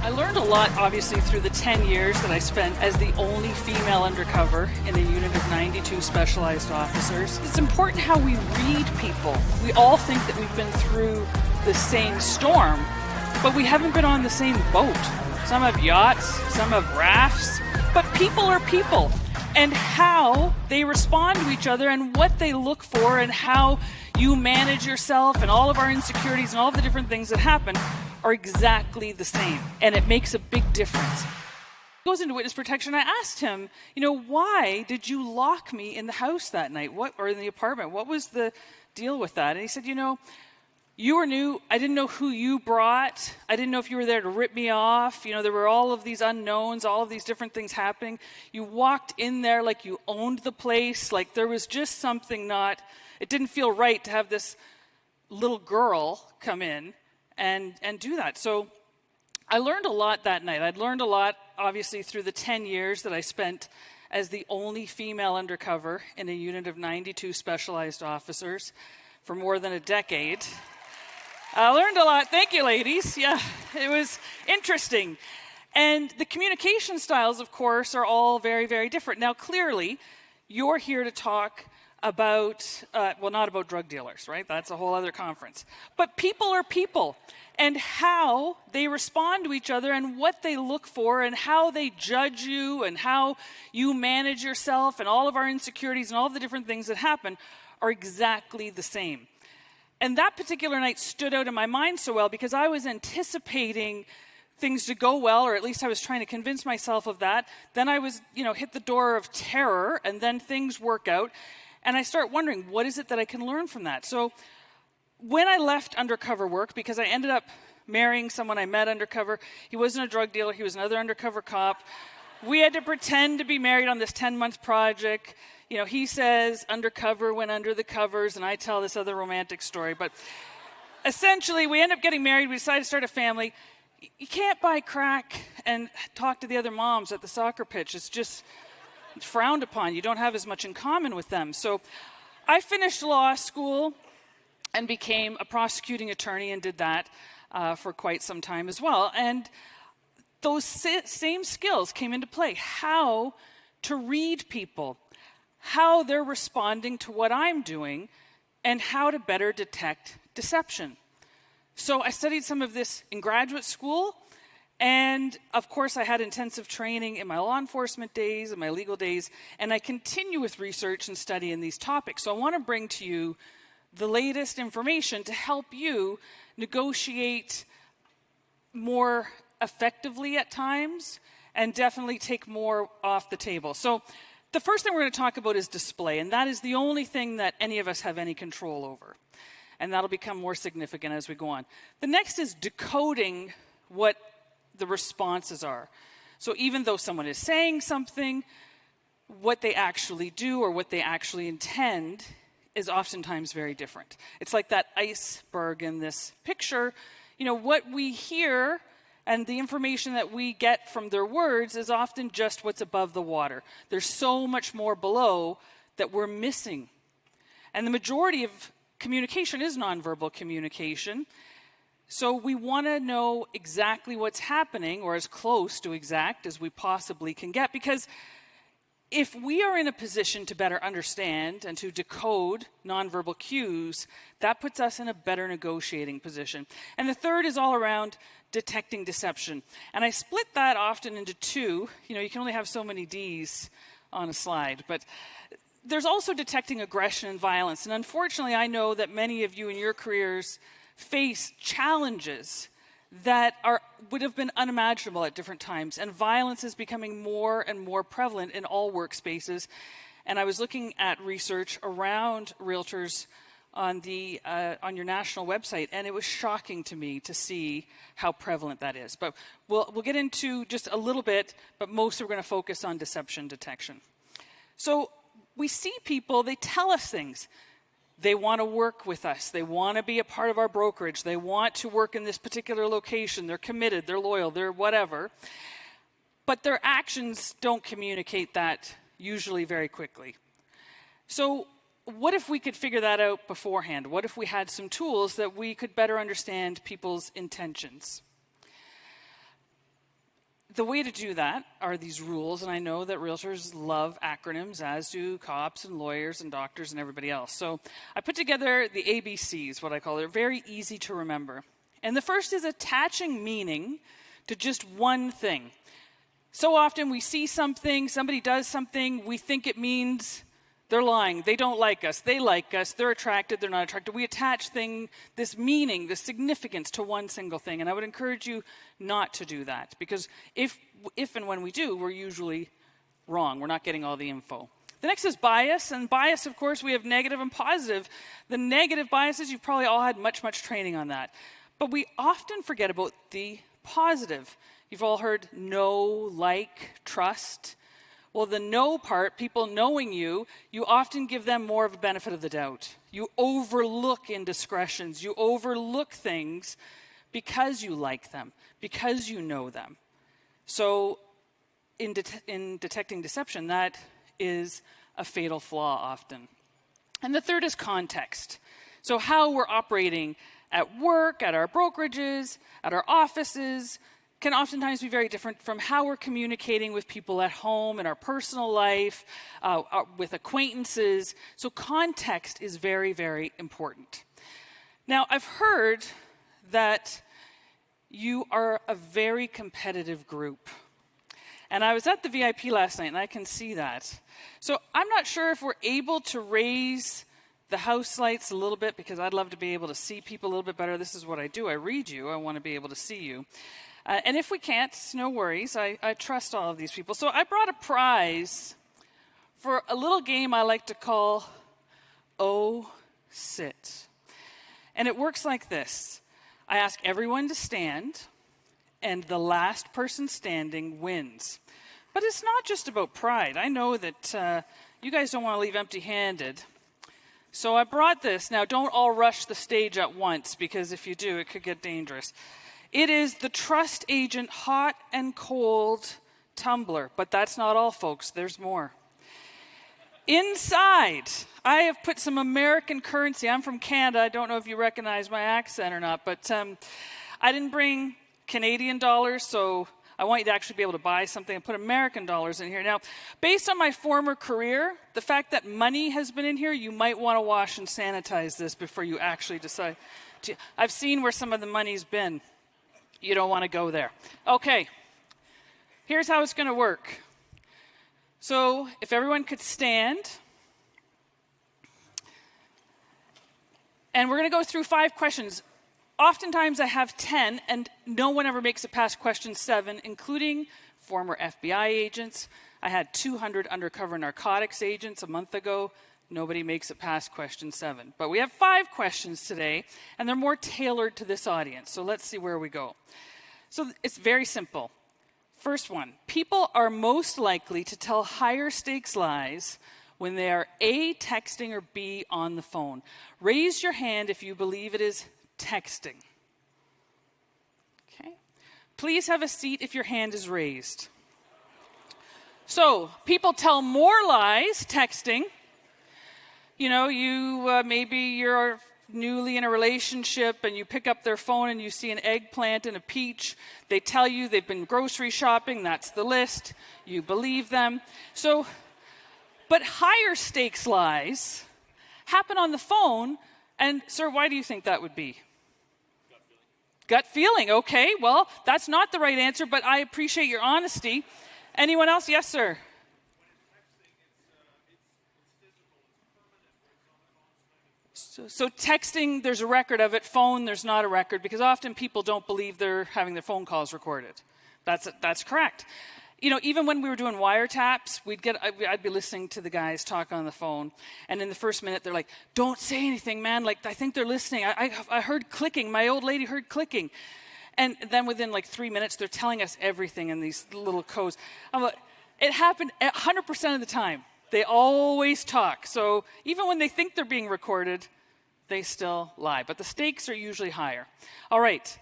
I learned a lot, obviously, through the 10 years that I spent as the only female undercover in a unit of 92 specialized officers. It's important how we read people. We all think that we've been through the same storm, but we haven't been on the same boat. Some have yachts, some have rafts, but people are people. And how they respond to each other and what they look for and how you manage yourself and all of our insecurities and all of the different things that happen are exactly the same. And it makes a big difference. He goes into witness protection. I asked him, why did you lock me in the house that night? Or in the apartment? What was the deal with that? And he said, you were new. I didn't know who you brought. I didn't know if you were there to rip me off. There were all of these unknowns, all of these different things happening. You walked in there like you owned the place, like there was just something it didn't feel right to have this little girl come in and do that. So I learned a lot that night. I'd learned a lot, obviously, through the 10 years that I spent as the only female undercover in a unit of 92 specialized officers for more than a decade. I learned a lot. Thank you, ladies. Yeah, it was interesting. And the communication styles, of course, are all very, very different. Now, clearly, you're here to talk about, not about drug dealers, right? That's a whole other conference. But people are people. And how they respond to each other and what they look for and how they judge you and how you manage yourself and all of our insecurities and all of the different things that happen are exactly the same. And that particular night stood out in my mind so well because I was anticipating things to go well, or at least I was trying to convince myself of that. Then I was, hit the door of terror, and then things work out. And I start wondering, what is it that I can learn from that? So when I left undercover work, because I ended up marrying someone I met undercover, he wasn't a drug dealer, he was another undercover cop. We had to pretend to be married on this 10-month project. He says undercover went under the covers, and I tell this other romantic story. But essentially, we end up getting married. We decide to start a family. You can't buy crack and talk to the other moms at the soccer pitch. It's frowned upon. You don't have as much in common with them. So I finished law school and became a prosecuting attorney and did that for quite some time as well. And those same skills came into play. How to read people, how they're responding to what I'm doing, and how to better detect deception. So I studied some of this in graduate school, and of course I had intensive training in my law enforcement days and my legal days, and I continue with research and study in these topics. So I want to bring to you the latest information to help you negotiate more effectively at times and definitely take more off the table. So the first thing we're going to talk about is display, and that is the only thing that any of us have any control over. And that'll become more significant as we go on. The next is decoding what the responses are. So even though someone is saying something, what they actually do or what they actually intend is oftentimes very different. It's like that iceberg in this picture. What we hear and the information that we get from their words is often just what's above the water. There's so much more below that we're missing. And the majority of communication is nonverbal communication. So we want to know exactly what's happening, or as close to exact as we possibly can get, because if we are in a position to better understand and to decode nonverbal cues, that puts us in a better negotiating position. And the third is all around detecting deception. And I split that often into two. You can only have so many Ds on a slide. But there's also detecting aggression and violence. And unfortunately, I know that many of you in your careers face challenges that would have been unimaginable at different times. And violence is becoming more and more prevalent in all workspaces. And I was looking at research around realtors on your national website, and it was shocking to me to see how prevalent that is. But we'll get into just a little bit, but mostly we're going to focus on deception detection. So we see people, they tell us things. They want to work with us. They want to be a part of our brokerage. They want to work in this particular location. They're committed, they're loyal, they're whatever. But their actions don't communicate that usually very quickly. So what if we could figure that out beforehand? What if we had some tools that we could better understand people's intentions? the way to do that are these rules, and I know that realtors love acronyms, as do cops and lawyers and doctors and everybody else. So I put together the ABCs, what I call. They're very easy to remember. And the first is attaching meaning to just one thing. So often we see something, somebody does something, we think it means they're lying, they don't like us, they like us, they're attracted, they're not attracted. We attach this meaning, this significance to one single thing. And I would encourage you not to do that, because if and when we do, we're usually wrong. We're not getting all the info. The next is bias. And bias, of course, we have negative and positive. The negative biases, you've probably all had much training on that. But we often forget about the positive. You've all heard know, like, trust. Well, the know part, people knowing you often give them more of a benefit of the doubt. You overlook indiscretions. You overlook things because you like them, because you know them. So in detecting deception, that is a fatal flaw often. And the third is context. So how we're operating at work, at our brokerages, at our offices, can oftentimes be very different from how we're communicating with people at home, in our personal life, with acquaintances. So context is very, very important. Now, I've heard that you are a very competitive group. And I was at the VIP last night, and I can see that. So I'm not sure if we're able to raise the house lights a little bit, because I'd love to be able to see people a little bit better. This is what I do. I read you. I want to be able to see you. And if we can't, no worries. I trust all of these people. So I brought a prize for a little game I like to call Oh Sit. And it works like this. I ask everyone to stand, and the last person standing wins. But it's not just about pride. I know that you guys don't want to leave empty-handed. So I brought this. Now, don't all rush the stage at once, because if you do, it could get dangerous. It is the Trust Agent Hot and Cold Tumbler. But that's not all, folks. There's more. Inside, I have put some American currency. I'm from Canada. I don't know if you recognize my accent or not, but I didn't bring Canadian dollars, so I want you to actually be able to buy something and put American dollars in here. Now, based on my former career, the fact that money has been in here, you might want to wash and sanitize this before you actually decide to. I've seen where some of the money's been. You don't want to go there. Okay, here's how it's going to work. So if everyone could stand. And we're going to go through 5 questions. Oftentimes I have 10, and no one ever makes it past question 7, including former FBI agents. I had 200 undercover narcotics agents a month ago. Nobody makes it past question 7. But we have 5 questions today, and they're more tailored to this audience. So let's see where we go. So it's very simple. First one, people are most likely to tell higher stakes lies when they are A, texting, or B, on the phone. Raise your hand if you believe it is texting. Okay. Please have a seat if your hand is raised. So, people tell more lies texting. You know, maybe you're newly in a relationship and you pick up their phone and you see an eggplant and a peach. They tell you they've been grocery shopping. That's the list. You believe them. So, but higher stakes lies happen on the phone. And, sir, why do you think that would be? Gut feeling. Okay, well, that's not the right answer, but I appreciate your honesty. Anyone else? Yes, sir. So texting, there's a record of it. Phone, there's not a record, because often people don't believe they're having their phone calls recorded. That's correct. You know, even when we were doing wiretaps, I'd be listening to the guys talk on the phone, and in the first minute, they're like, "Don't say anything, man. Like, I think they're listening. I heard clicking. My old lady heard clicking." And then within like 3 minutes, they're telling us everything in these little codes. I'm like, it happened 100% of the time. They always talk. So even when they think they're being recorded, they still lie. But the stakes are usually higher. All right.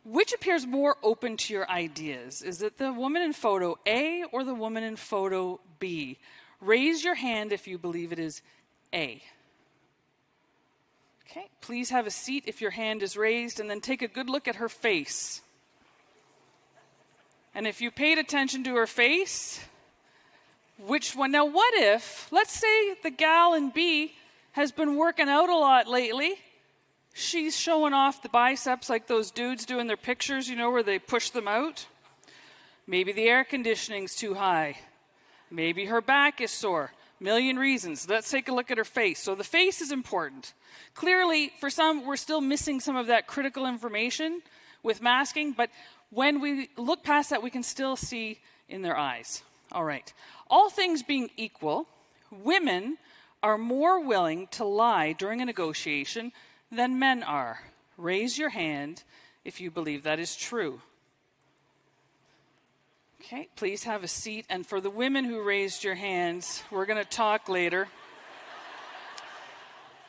Which appears more open to your ideas? Is it the woman in photo A or the woman in photo B? Raise your hand if you believe it is A. Okay, please have a seat if your hand is raised, and then take a good look at her face. And if you paid attention to her face, which one? Now, what if, let's say the gal in B has been working out a lot lately. She's showing off the biceps like those dudes do in their pictures, you know, where they push them out. Maybe the air conditioning's too high. Maybe her back is sore. Million reasons. Let's take a look at her face. So the face is important. Clearly, for some, we're still missing some of that critical information with masking, but when we look past that, we can still see in their eyes. All right. All things being equal, women are more willing to lie during a negotiation than men are. Raise your hand if you believe that is true. Okay, please have a seat. And for the women who raised your hands, we're going to talk later.